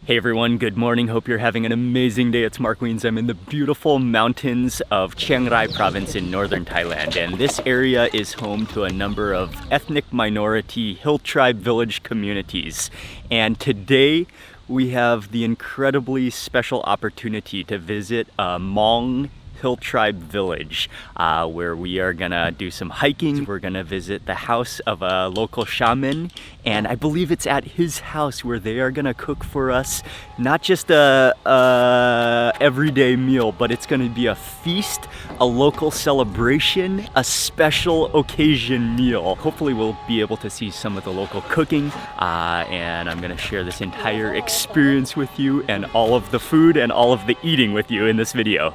Hey everyone, good morning. Hope you're having an amazing day. It's Mark Wiens. I'm in the beautiful mountains of Chiang Rai province in northern Thailand, and this area is home to a number of ethnic minority hill tribe village communities. And today we have the incredibly special opportunity to visit a Hmong hill tribe village where we are gonna do some hiking. We're gonna visit the house of a local shaman, and I believe it's at his house where they are gonna cook for us not just a everyday meal, but it's gonna be a feast, a local celebration, a special occasion meal. Hopefully we'll be able to see some of the local cooking, and I'm gonna share this entire experience with you and all of the food and all of the eating with you in this video.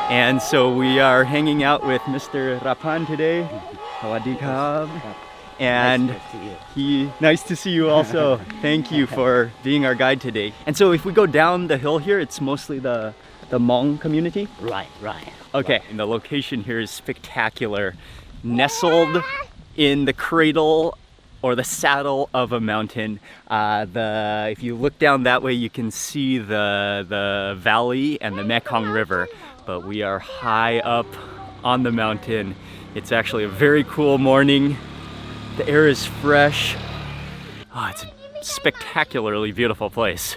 And so we are hanging out with Mr. Rapan today. Sawadee. And nice to see you also. Thank you for being our guide today. And so if we go down the hill here, it's mostly the Hmong community? Right. Okay, and the location here is spectacular. Nestled in the cradle or the saddle of a mountain. If you look down that way, you can see the valley and the Mekong River. But we are high up on the mountain. It's actually a very cool morning. The air is fresh. Oh, it's a spectacularly beautiful place.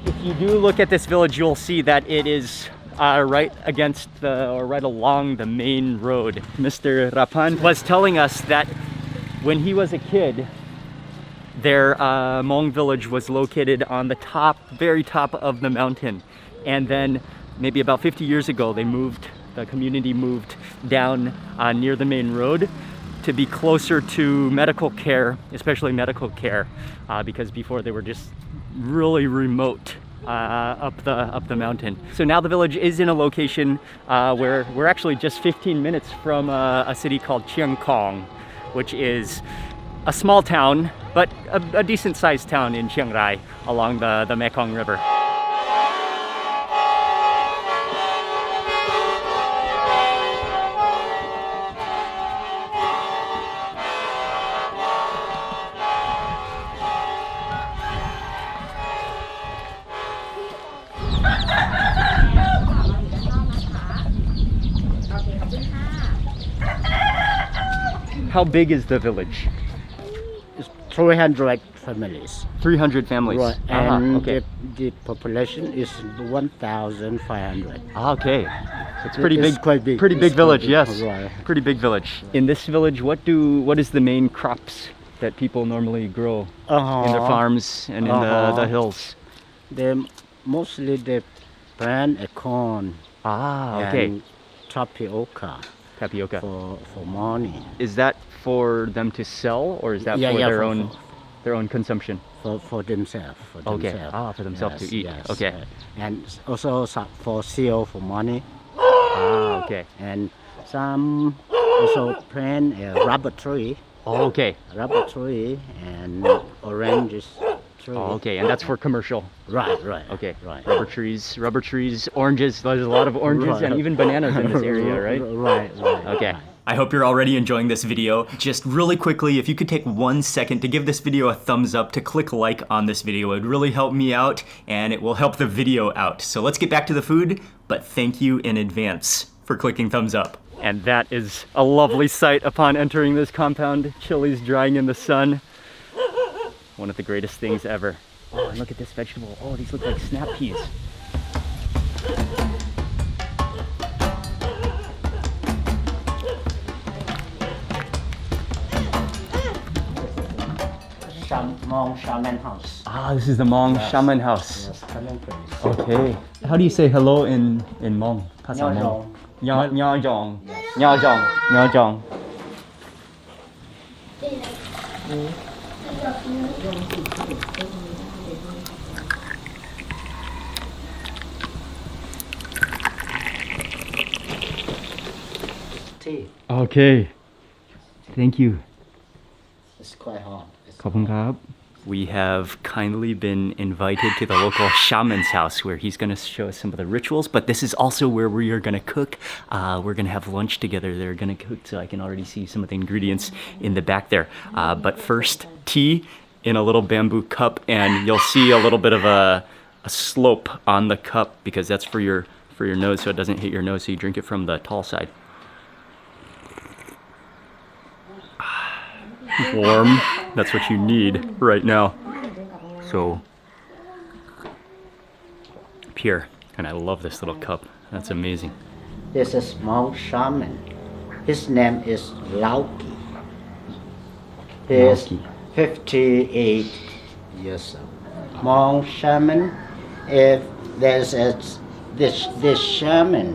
If you do look at this village, you'll see that it is right along the main road. Mr. Rapan was telling us that when he was a kid, their Hmong village was located on the very top of the mountain. And then maybe about 50 years ago, the community moved down near the main road to be closer to medical care, especially medical care, because before they were just really remote. Up the mountain. So now the village is in a location where we're actually just 15 minutes from a city called Chiang Rai, which is a small town, but a decent sized town in Chiang Rai along the Mekong River. How big is the village? It's 300 families. 300 families. Right. And okay. the population is 1,500. Okay. It's pretty big. Quite big. Pretty big village, yes. Right. Pretty big village. In this village, what is the main crops that people normally grow in their farms and in the hills? Mostly they plant corn. Okay. And tapioca. Tapioca. For money. Is that for them to sell, or is that for their own consumption? For themselves. Okay. For themselves to eat. Yes. Okay. And also for sale for money. Okay. And some also plant a rubber tree. Okay. Rubber tree and oranges tree. Okay, and that's for commercial. Right. Okay. Right. Rubber trees, oranges. There's a lot of oranges and even bananas in this area, right? Right. Okay. Right. I hope you're already enjoying this video. Just really quickly, if you could take 1 second to give this video a thumbs up, to click like on this video, it would really help me out and it will help the video out. So let's get back to the food, but thank you in advance for clicking thumbs up. And that is a lovely sight upon entering this compound. Chilies drying in the sun. One of the greatest things ever. Oh, and look at this vegetable. Oh, these look like snap peas. Hmong Shaman house. This is the Hmong Shaman house. Yes, Shaman place. Okay. How do you say hello in Hmong? Hmong. Nyajong. Nyajong. Tea. Okay. thank you. It's quite hot. ขอบคุณครับ We have kindly been invited to the local shaman's house where he's going to show us some of the rituals, but this is also where we are going to cook. We're going to have lunch together. They're going to cook, so I can already see some of the ingredients in the back there. But first, tea in a little bamboo cup, and you'll see a little bit of a slope on the cup because that's for your nose, so it doesn't hit your nose, so you drink it from the tall side. Warm. That's what you need right now. So pure. And I love this little cup. That's amazing. This is Hmong shaman. His name is Lauki. He is 58 years old. Hmong shaman. If there's this shaman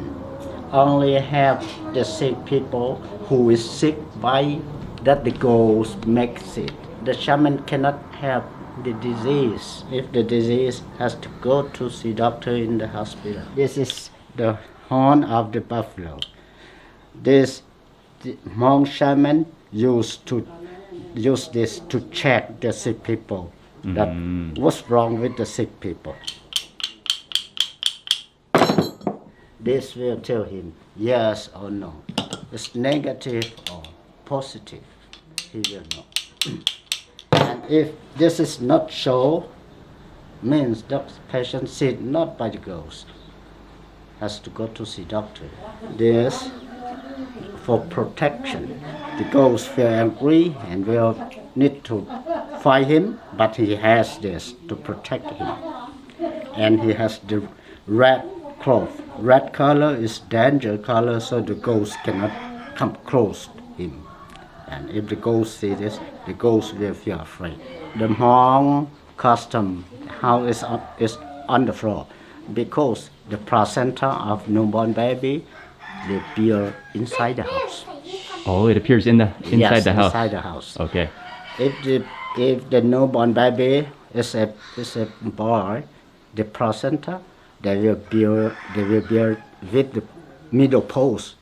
only have the sick people who is sick by that the ghost makes it. The shaman cannot have the disease. If the disease has to go to see doctor in the hospital. This is the horn of the buffalo. The Hmong shaman used this to check the sick people. That what's wrong with the sick people. This will tell him yes or no. It's negative or positive. He will know. And if this is not so, means the patient sick not by the ghost. Has to go to see doctor. This for protection. The ghost feel angry and will need to fight him, but he has this to protect him. And he has the red cloth. Red color is danger color, so the ghost cannot come close to him. And if the ghost sees this, the ghost will feel afraid. The Hmong custom, how is on the floor, because the placenta of newborn baby, they appear inside the house. Oh, it appears inside the house. Inside the house. Okay. If the newborn baby is a boy, the placenta they will bear with the middle post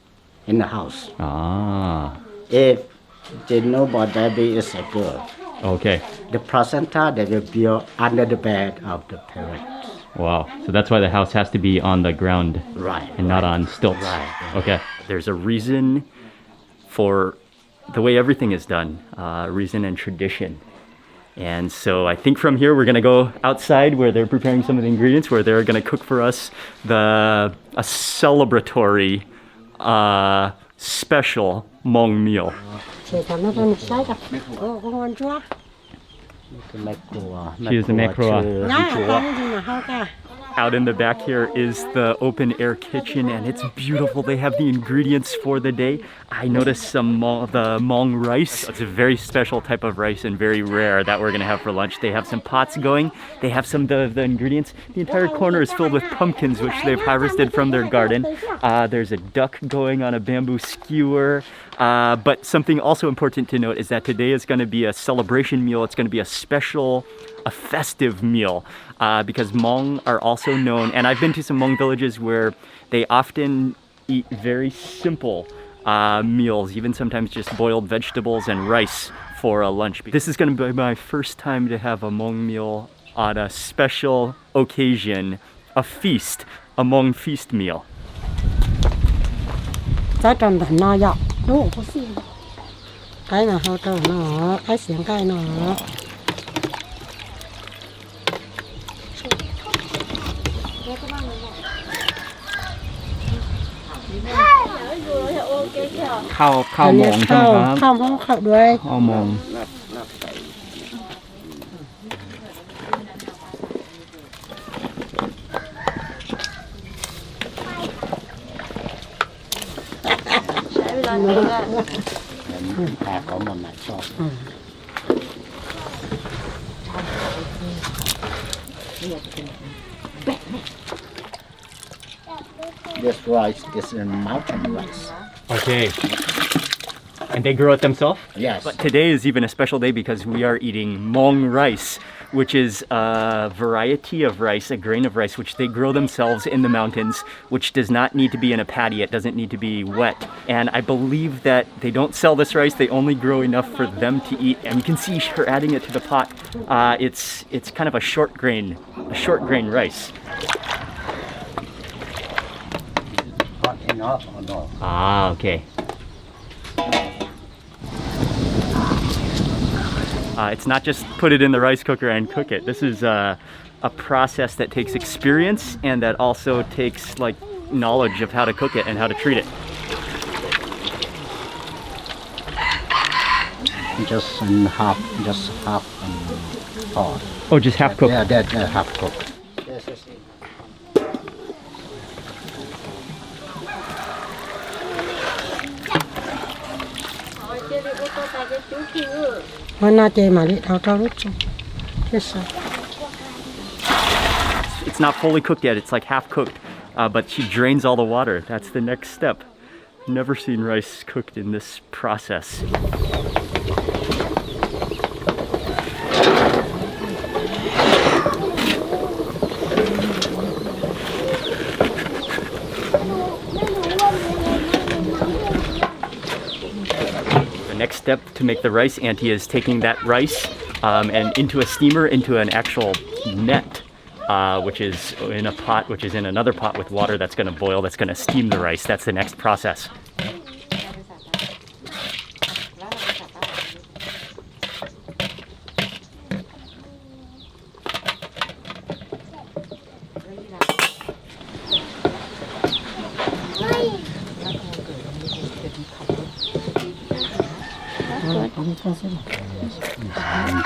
in the house. If the newborn baby is a girl, Okay. the placenta they will bear under the bed of the parents. Wow. So that's why the house has to be on the ground. Right. And not on stilts. Right. Okay. There's a reason for the way everything is done. Reason and tradition. And so I think from here we're going to go outside where they're preparing some of the ingredients, where they're going to cook for us a celebratory special Hmong meal. She is the macro. Out in the back here is the open air kitchen, and it's beautiful. They have the ingredients for the day. I noticed some the Hmong rice. It's a very special type of rice and very rare that we're gonna have for lunch. They have some pots going. They have some of the ingredients. The entire corner is filled with pumpkins, which they've harvested from their garden. There's a duck going on a bamboo skewer. But something also important to note is that today is going to be a celebration meal. It's going to be a special, a festive meal, because Hmong are also known, and I've been to some Hmong villages where they often eat very simple meals, even sometimes just boiled vegetables and rice for a lunch. This is going to be my first time to have a Hmong meal on a special occasion, a feast, a Hmong feast meal. Cái nào hao trâu nó, cái xiềng cái nó. Khao Hmong ใช่ไหมครับ ข้าวหม้อข้าวด้วย ข้าวหมอง This rice is a mountain rice. Okay. And they grow it themselves? Yes. But today is even a special day because we are eating Hmong rice, which is a variety of rice, a grain of rice, which they grow themselves in the mountains, which does not need to be in a paddy. It doesn't need to be wet. And I believe that they don't sell this rice. They only grow enough for them to eat. And you can see her adding it to the pot. It's kind of a short grain rice. Hot enough or no? Ah, okay. It's not just put it in the rice cooker and cook it. This is a process that takes experience and that also takes like knowledge of how to cook it and how to treat it. Just half hot. Oh, just half cooked. Yeah, that half cooked. Mana chơi mà đi thao thao lúc chung. Yes, sir. It's not fully cooked yet. It's like half cooked, but she drains all the water. That's the next step. Never seen rice cooked in this process. Next step to make the rice, Auntie is taking that rice and into a steamer, into an actual net, which is in a pot, which is in another pot with water that's going to boil, that's going to steam the rice. That's the next process.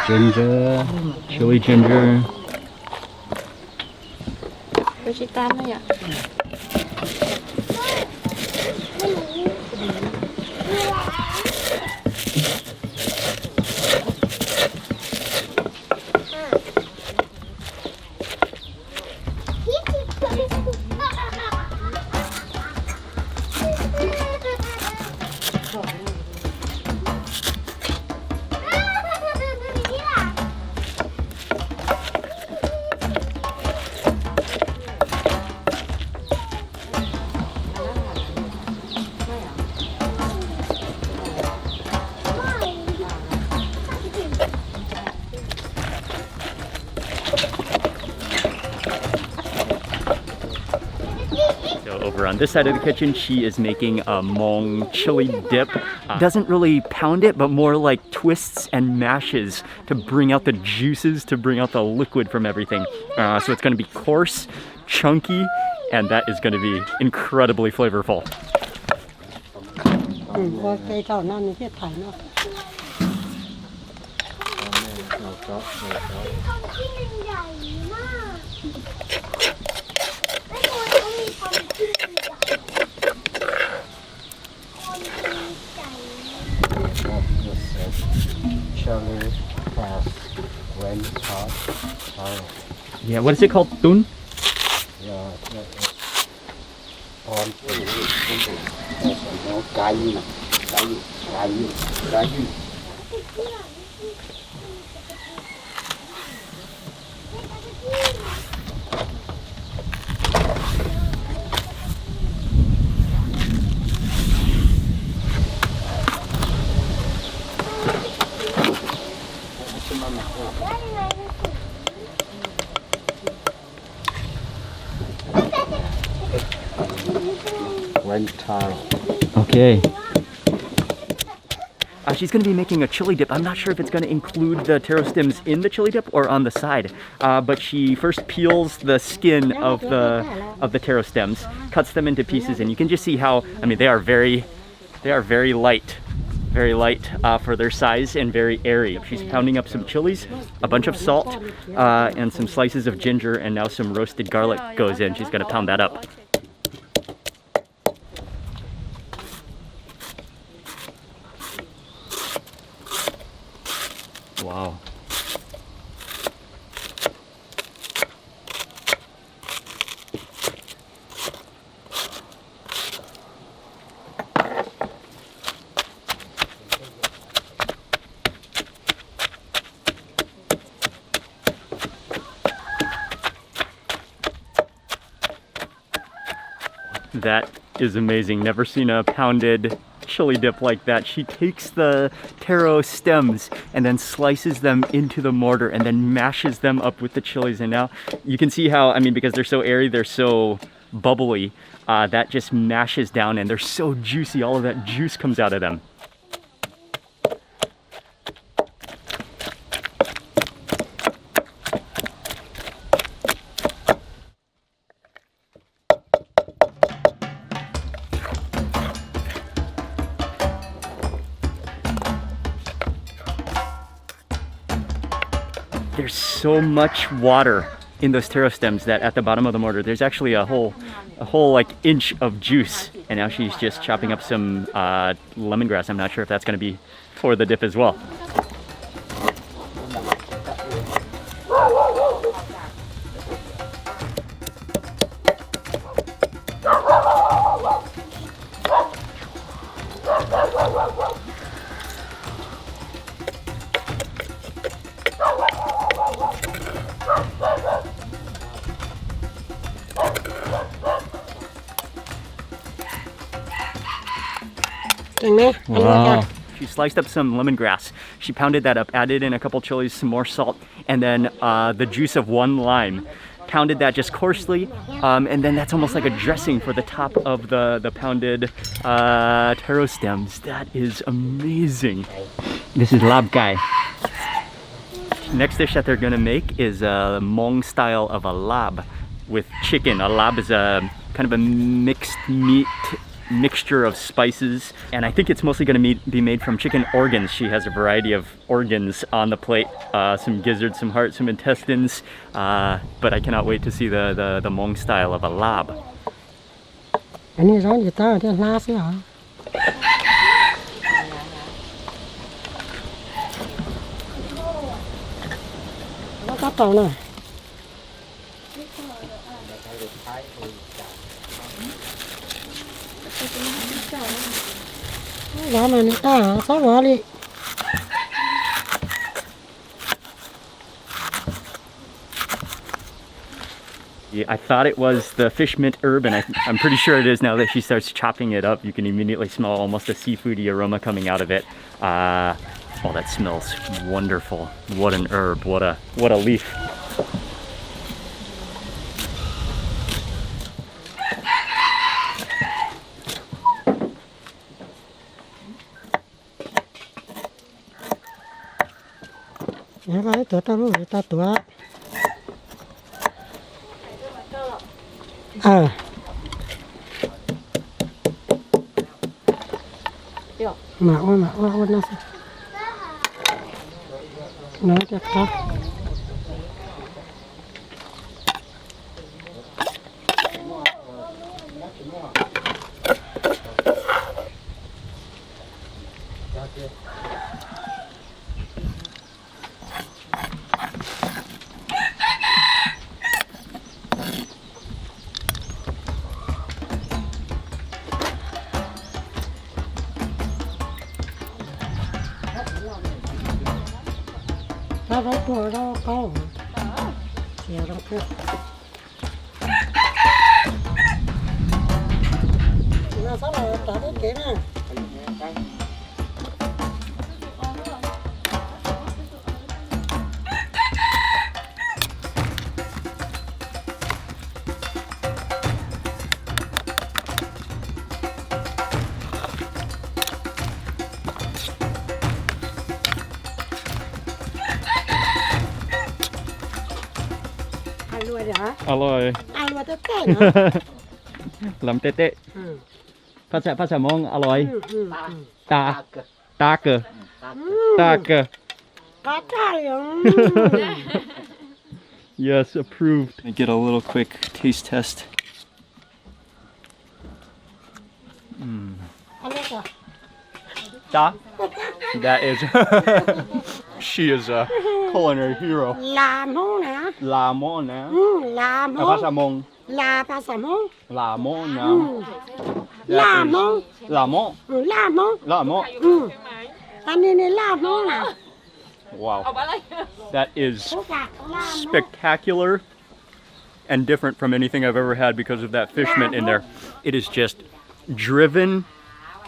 Ginger, chili ginger. Over on this side of the kitchen, she is making a Hmong chili dip. Doesn't really pound it, but more like twists and mashes to bring out the juices, to bring out the liquid from everything. So it's going to be coarse, chunky, and that is going to be incredibly flavorful. Chili has when hot. Yeah, what is it called? Tun? Yeah, on cay. Taro. Okay. She's going to be making a chili dip. I'm not sure if it's going to include the taro stems in the chili dip or on the side. But she first peels the skin of the taro stems, cuts them into pieces, and you can just see how, I mean, they are very light. Very light for their size and very airy. She's pounding up some chilies, a bunch of salt, and some slices of ginger, and now some roasted garlic goes in. She's going to pound that up. Wow. That is amazing. Never seen a pounded chili dip like that. She takes the taro stems and then slices them into the mortar and then mashes them up with the chilies. And now you can see how, I mean, because they're so airy, they're so bubbly, that just mashes down and they're so juicy. All of that juice comes out of them. There's so much water in those taro stems that at the bottom of the mortar, there's actually a whole like inch of juice. And now she's just chopping up some lemongrass. I'm not sure if that's going to be for the dip as well. Wow. She sliced up some lemongrass. She pounded that up, added in a couple chilies, some more salt, and then the juice of one lime. Pounded that just coarsely, and then that's almost like a dressing for the top of the pounded taro stems. That is amazing. This is lab gai. Next dish that they're gonna make is a Hmong style of a lab with chicken. A lab is a kind of a mixed meat mixture of spices, and I think it's mostly going to be made from chicken organs. She has a variety of organs on the plate, some gizzards, some heart, some intestines, but I cannot wait to see the Hmong style of a lab. Yeah, I thought it was the fish mint herb, and I'm pretty sure it is now that she starts chopping it up. You can immediately smell almost a seafoody aroma coming out of it. Oh, that smells wonderful. What an herb, what a leaf. Aloy. Làm tê tê. Phát xạ mong aloy. Ta cơ. Ta cơ. Yes, approved. I get a little quick taste test. Da? That is. She is a culinary hero. La mo na. La mo na. La mo. Phát xạ mong. La phát xạ mong. La mo na. La mo. La mo. La mo. La mo. La mo na. Wow. That is spectacular. and different from anything I've ever had because of that fish mint in there. It is just driven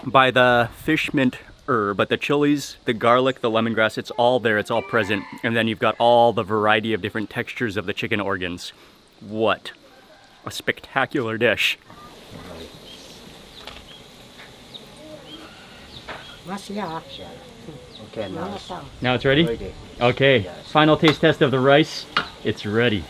by the fish mint herb, but the chilies, the garlic, the lemongrass, it's all there, it's all present. And then you've got all the variety of different textures of the chicken organs. What a spectacular dish. Okay, now Now it's ready? ready. Okay, Yes. final taste test of the rice. It's ready.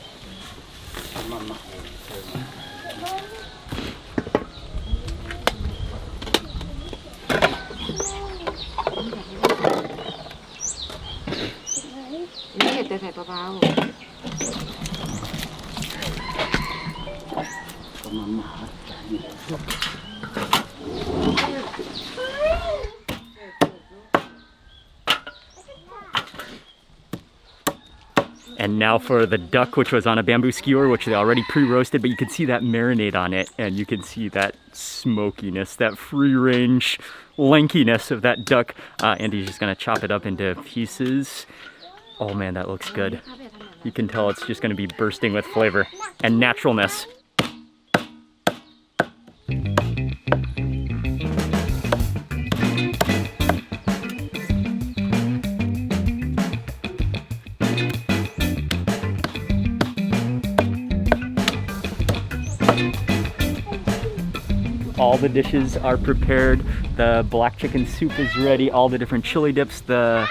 And now for the duck, which was on a bamboo skewer, which they already pre-roasted, but you can see that marinade on it, and you can see that smokiness, that free-range lankiness of that duck. Andy's just gonna chop it up into pieces. Oh man, that looks good. You can tell it's just gonna be bursting with flavor and naturalness. All the dishes are prepared. The black chicken soup is ready. All the different chili dips, the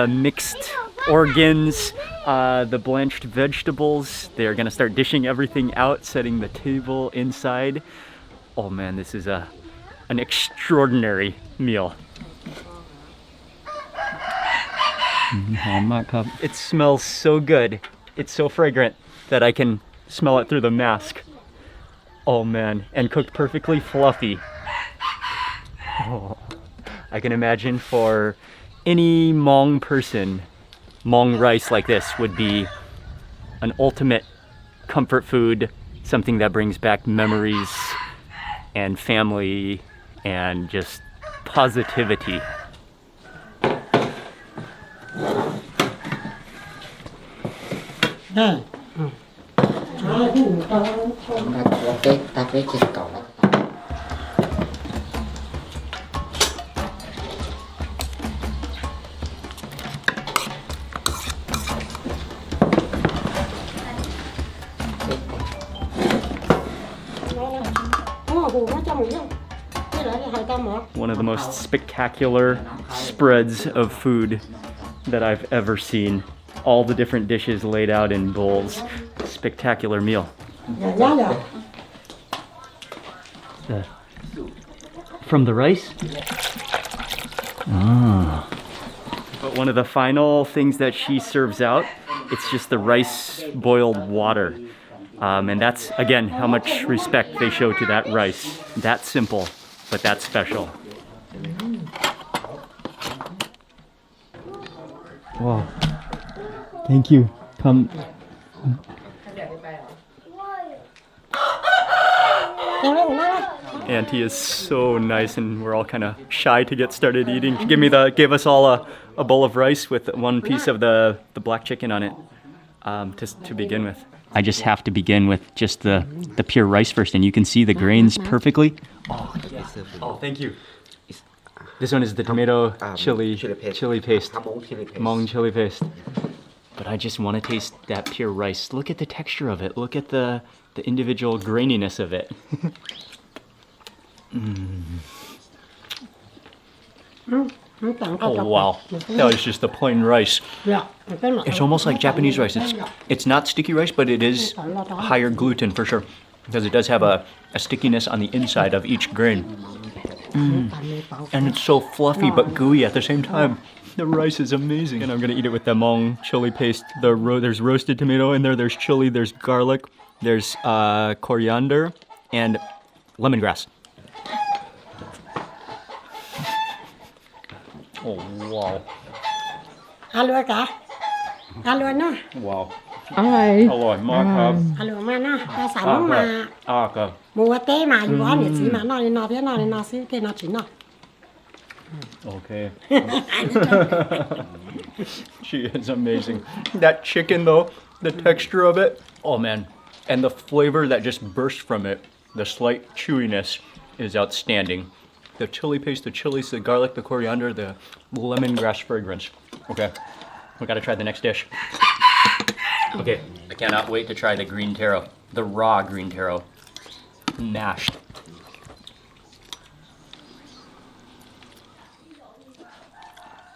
mixed organs, the blanched vegetables. They're gonna start dishing everything out, setting the table inside. Oh man, this is an extraordinary meal. It smells so good. It's so fragrant that I can smell it through the mask. Oh man, and cooked perfectly fluffy. Oh, I can imagine for any Hmong person, Hmong rice like this would be an ultimate comfort food, something that brings back memories and family and just positivity. One of the most spectacular spreads of food that I've ever seen. All the different dishes laid out in bowls. Spectacular meal. From the rice? Ah. But one of the final things that she serves out, it's just the rice boiled water. And that's, again, how much respect they show to that rice. That simple, but that special. Wow. Thank you. Come. Auntie is so nice, and we're all kind of shy to get started eating. She gave us all a bowl of rice with one piece of the black chicken on it to begin with. I just have to begin with just the pure rice first, and you can see the grains perfectly. Oh, thank you. This one is the tomato chili paste, Hmong chili paste. But I just want to taste that pure rice. Look at the texture of it. Look at the individual graininess of it. Oh wow, that was just the plain rice. It's almost like Japanese rice. It's not sticky rice, but it is higher gluten for sure, because it does have a stickiness on the inside of each grain. And it's so fluffy but gooey at the same time. The rice is amazing. And I'm gonna eat it with the Hmong chili paste. There's roasted tomato in there, there's chili, there's garlic, there's coriander, and lemongrass. Oh wow. Wow. อร่อย อร่อยมากครับ อร่อยมากนะภาษาน้องมา ครับ มัวเต้มาอยู่ว่าเนี่ยสีมานอนเพี้ยนอนซื้อเกนอชินอ Okay. She is amazing. That chicken though, the texture of it. Oh man, And the flavor that just bursts from it, the slight chewiness, is outstanding. The chili paste, the chilies, the garlic, the coriander, the lemongrass fragrance. Okay, we gotta try the next dish. Okay, I cannot wait to try the green taro, the raw green taro, mashed.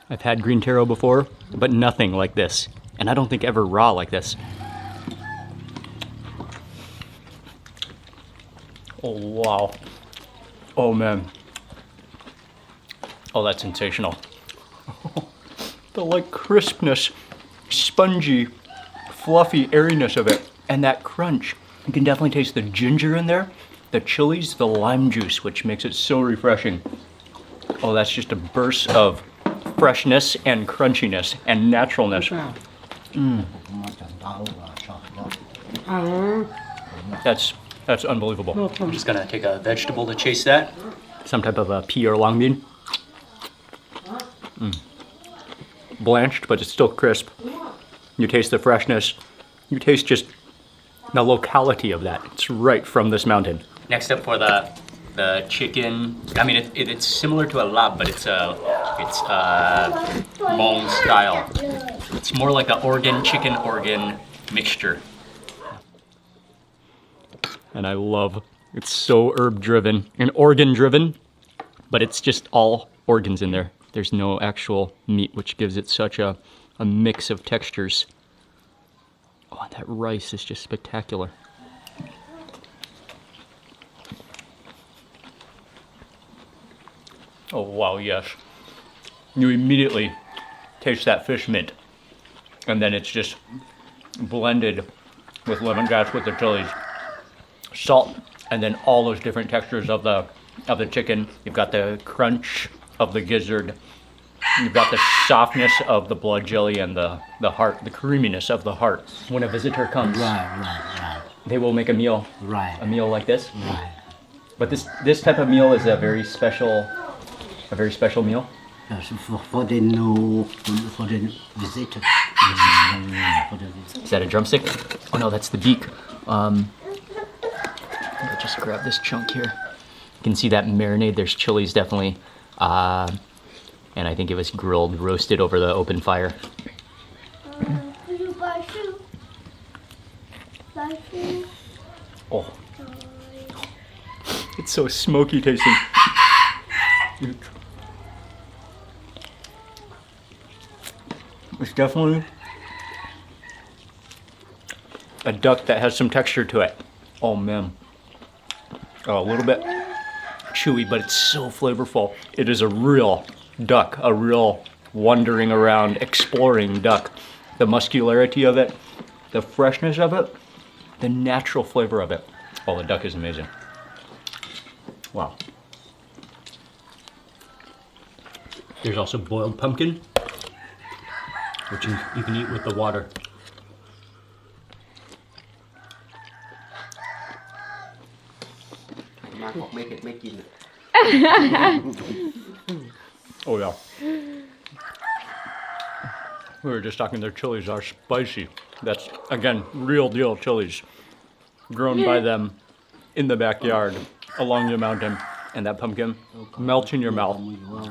I've had green taro before, but nothing like this. And I don't think ever raw like this. Oh, wow. Oh, man. Oh, that's sensational. The like crispness, spongy, fluffy airiness of it, and that crunch. You can definitely taste the ginger in there, the chilies, the lime juice, which makes it so refreshing. Oh, that's just a burst of freshness and crunchiness and naturalness. That's unbelievable. I'm just gonna take a vegetable to chase that. Some type of a pea or long bean. Blanched, but it's still crisp. You taste the freshness. You taste just the locality of that. It's right from this mountain. Next up for the chicken. I mean, it's similar to a lab, but it's Hmong style. It's more like a chicken organ mixture. And I love, it's so herb driven and organ driven, but it's just all organs in there. There's no actual meat, which gives it such a mix of textures. Oh, and that rice is just spectacular. Oh, wow, yes. You immediately taste that fish mint. And then it's just blended with lemongrass, with the chilies, salt, and then all those different textures of the chicken. You've got the crunch of the gizzard. You've got the softness of the blood jelly and the heart, the creaminess of the heart. When a visitor comes, Right. they will make a meal. Right. A meal like this. Right. But this type of meal is a very special meal. Yes, for the visitor. Is that a drumstick? Oh no, that's the beak. I'll just grab this chunk here. You can see that marinade. There's chilies definitely. And I think it was grilled, roasted over the open fire. Oh. It's so smoky tasting. It's definitely a duck that has some texture to it. Oh man. Oh, a little bit chewy, but it's so flavorful. It is a real duck, a real wandering around, exploring duck. The muscularity of it, the freshness of it, the natural flavor of it. Oh, the duck is amazing. Wow. There's also boiled pumpkin, which you can eat with the water. Oh yeah. We were just talking, their chilies are spicy. That's, again, real deal chilies. Grown by them in the backyard, along the mountain. And that pumpkin melts in your mouth.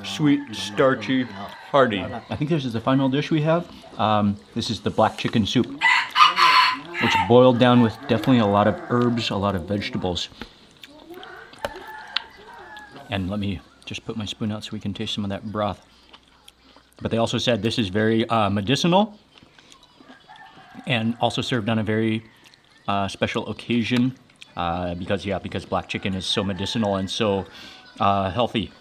Sweet, starchy, hearty. I think this is the final dish we have. This is the black chicken soup, which boiled down with definitely a lot of herbs, a lot of vegetables. And let me just put my spoon out so we can taste some of that broth. But they also said this is very medicinal and also served on a very special occasion because black chicken is so medicinal and so healthy.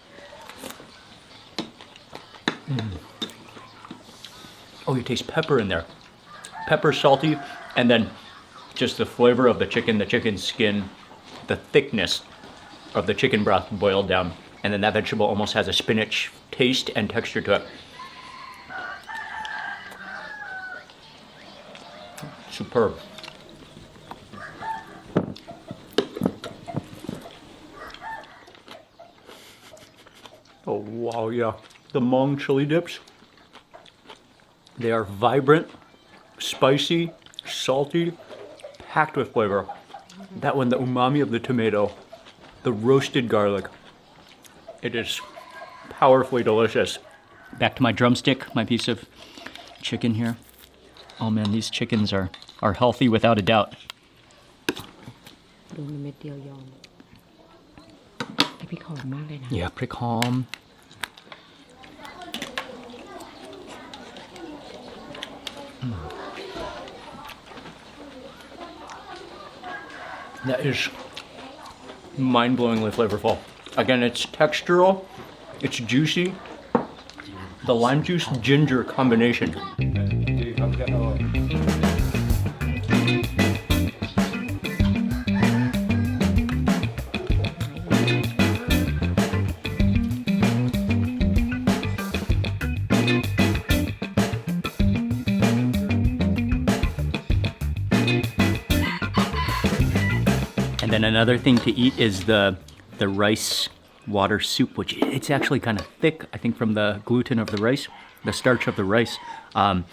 Oh, you taste pepper in there. Pepper, salty, and then just the flavor of the chicken skin, the thickness of the chicken broth boiled down, and then that vegetable almost has a spinach taste and texture to it. Superb. Oh wow, yeah. The Hmong chili dips. They are vibrant, spicy, salty, packed with flavor. That one, the umami of the tomato, the roasted garlic. It is powerfully delicious. Back to my drumstick, my piece of chicken here. Oh man, these chickens are healthy without a doubt. ดูมันเม็ดเดียวยอมไอพริกหอมมากเลยนะ Yeah, pretty calm. That is mind-blowingly flavorful. Again, it's textural, it's juicy. The lime juice ginger combination. And then another thing to eat is the rice water soup, which it's actually kind of thick, I think from the gluten of the rice, the starch of the rice. I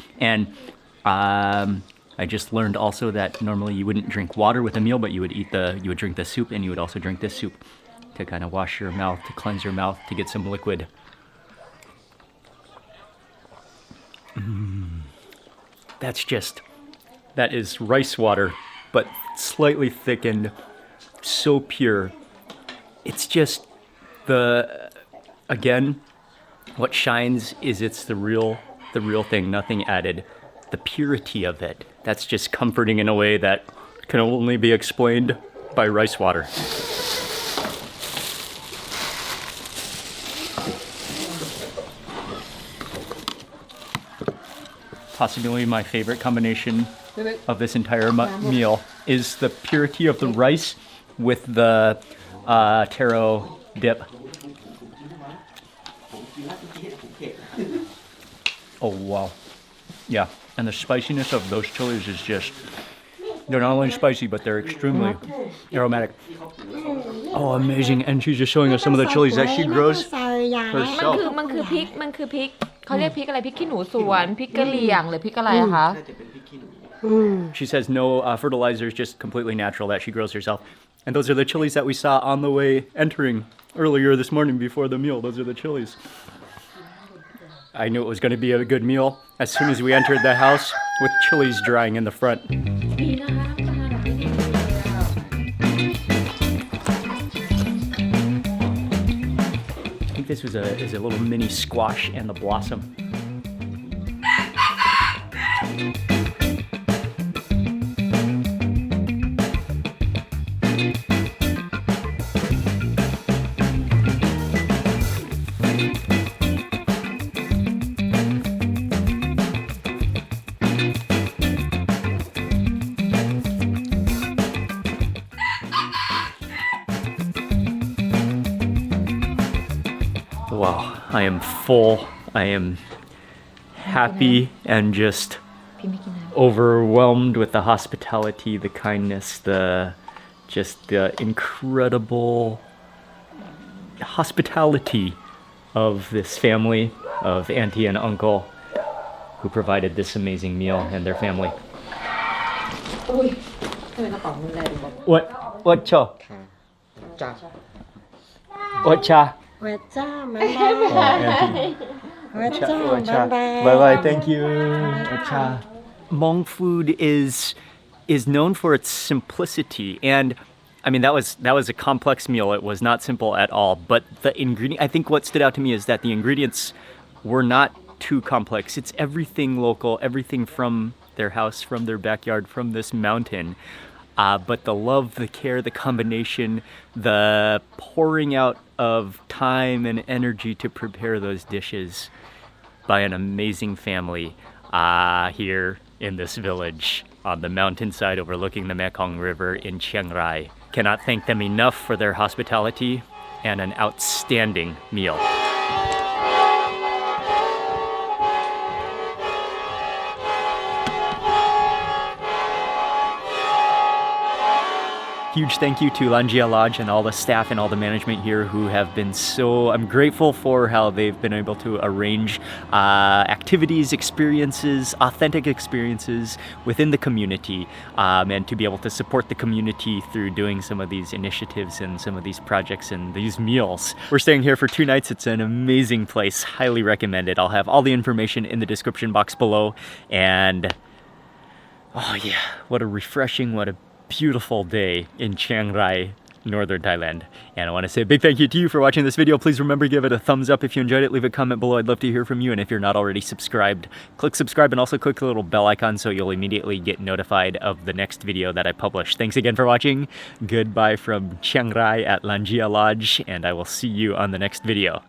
just learned also that normally you wouldn't drink water with a meal, but you would drink the soup, and you would also drink this soup to kind of wash your mouth, to cleanse your mouth, to get some liquid. That is rice water, but slightly thickened, so pure. It's just again, what shines is it's the real thing, nothing added. The purity of it, that's just comforting in a way that can only be explained by rice water. Possibly my favorite combination of this entire meal is the purity of the rice with the taro dip. Oh wow. Yeah, and the spiciness of those chilies is just, they're not only spicy, but they're extremely aromatic. Oh, amazing. And she's just showing us some of the chilies that she grows มันคือพริกเขาเรียกพริกอะไรพริกขี้หนูสวนพริกกะเหรี่ยงหรือพริกอะไรอะคะ She says no fertilizers, just completely natural that she grows herself. And those are the chilies that we saw on the way entering earlier this morning before the meal. Those are the chilies. I knew it was going to be a good meal as soon as we entered the house with chilies drying in the front. I think this was a little mini squash and the blossom. Wow, I am full. I am happy and just overwhelmed with the hospitality, the kindness, the incredible hospitality of this family, of auntie and uncle who provided this amazing meal, and their family. What cha? What cha? เวจ้าบ๊ายบาย Oh, auntie. เวจ้าบ๊ายบาย Bye bye, thank you. Hmong food is known for its simplicity, and I mean that was a complex meal. It was not simple at all. But the ingredient, I think what stood out to me is that the ingredients were not too complex. It's everything local, everything from their house, from their backyard, from this mountain. But the love, the care, the combination, the pouring out of time and energy to prepare those dishes by an amazing family here in this village on the mountainside overlooking the Mekong River in Chiang Rai. Cannot thank them enough for their hospitality and an outstanding meal. Huge thank you to Lanjia Lodge and all the staff and all the management here who have been I'm grateful for how they've been able to arrange activities, experiences, authentic experiences within the community, and to be able to support the community through doing some of these initiatives and some of these projects and these meals. We're staying here for 2 nights. It's an amazing place. Highly recommend it. I'll have all the information in the description box below. And oh yeah, what a refreshing, what a beautiful day in Chiang Rai, northern Thailand. And I want to say a big thank you to you for watching this video. Please remember, give it a thumbs up if you enjoyed it. Leave a comment below. I'd love to hear from you. And if you're not already subscribed, click subscribe and also click the little bell icon so you'll immediately get notified of the next video that I publish. Thanks again for watching. Goodbye from Chiang Rai at Lanjia Lodge, and I will see you on the next video.